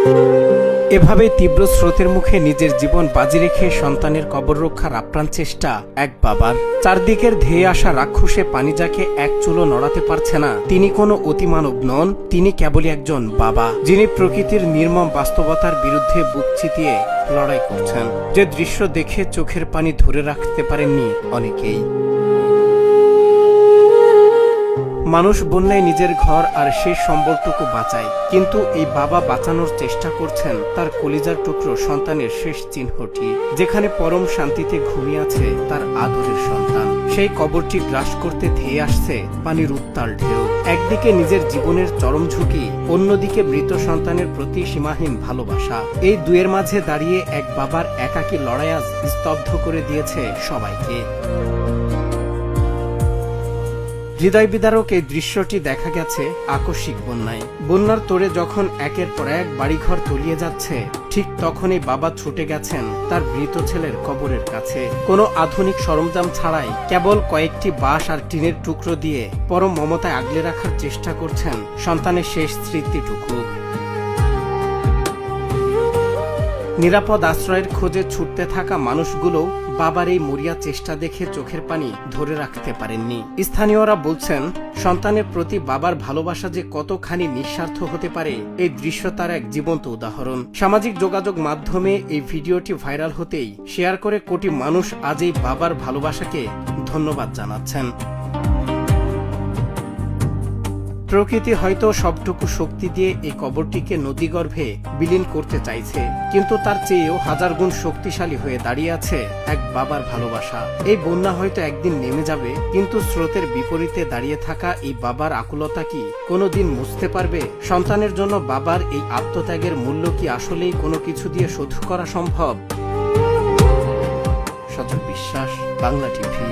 এভাবে তীব্র স্রোতের মুখে নিজের জীবন বাজি রেখে সন্তানের কবর রক্ষার আপ্রাণ চেষ্টা এক বাবার। চারদিকের ধেয়ে আসা রাক্ষসে পানি যাকে এক চুলো নড়াতে পারছে না, তিনি কোনো অতিমানব নন, তিনি কেবলই একজন বাবা, যিনি প্রকৃতির নির্মম বাস্তবতার বিরুদ্ধে বুক চিতিয়ে লড়াই করছেন। যে দৃশ্য দেখে চোখের পানি ধরে রাখতে পারেননি অনেকেই। মানুষ বন্যায় নিজের ঘর আর শেষ সম্বলটুকু বাঁচায়, কিন্তু এই বাবা বাঁচানোর চেষ্টা করছেন তার কলিজার টুকরো সন্তানের শেষ চিহ্নটি, যেখানে পরম শান্তিতে ঘুমিয়ে আছে তার আদরের সন্তান। সেই কবরটি গ্রাস করতে ধেয়ে আসছে পানির উত্তাল ঢেউ। একদিকে নিজের জীবনের চরম ঝুঁকি, অন্যদিকে মৃত সন্তানের প্রতি সীমাহীন ভালোবাসা। এই দুয়ের মাঝে দাঁড়িয়ে এক বাবার একাকী লড়াই আজ স্তব্ধ করে দিয়েছে সবাইকে। হৃদয় বিদারক এই দৃশ্যটি দেখা গেছে আকস্মিক বন্যায়। বন্যার তোড়ে যখন একের পর এক বাড়িঘর তলিয়ে যাচ্ছে, ঠিক তখনই বাবা ছুটে গেছেন তার মৃত ছেলের কবরের কাছে। কোনো আধুনিক সরঞ্জাম ছাড়াই কেবল কয়েকটি বাঁশ আর টিনের টুকরো দিয়ে পরম মমতায় আগলে রাখার চেষ্টা করছেন সন্তানের শেষ স্মৃতিটুকু। নিরাপদ আশ্রয়ের খোঁজে ছুটতে থাকা মানুষগুলো বাবার এই মরিয়া চেষ্টা দেখে চোখের পানি ধরে রাখতে পারেননি। স্থানীয়রা বলছেন, সন্তানের প্রতি বাবার ভালোবাসা যে কতখানি নিঃস্বার্থ হতে পারে, এই দৃশ্য তার এক জীবন্ত উদাহরণ। সামাজিক যোগাযোগ মাধ্যমে এই ভিডিওটি ভাইরাল হতেই শেয়ার করে কোটি মানুষ আজ এই বাবার ভালোবাসাকে ধন্যবাদ জানাচ্ছেন। প্রকৃতি হয়তো সবটুকু শক্তি দিয়ে এই কবরটিকে নদীগর্ভে বিলীন করতে চাইছে, কিন্তু তার চেয়েও হাজার গুণ শক্তিশালী হয়ে দাঁড়িয়ে আছে এক বাবার ভালোবাসা। এই বন্যা হয়তো একদিন নেমে যাবে, কিন্তু স্রোতের বিপরীতে দাঁড়িয়ে থাকা এই বাবার আকুলতা কি কোনোদিন মুছতে পারবে? সন্তানের জন্য বাবার এই আত্মত্যাগের মূল্য কি আসলেই কোনো কিছু দিয়ে শোধ করা সম্ভব? সজল বিশ্বাস, বাংলা টিভি।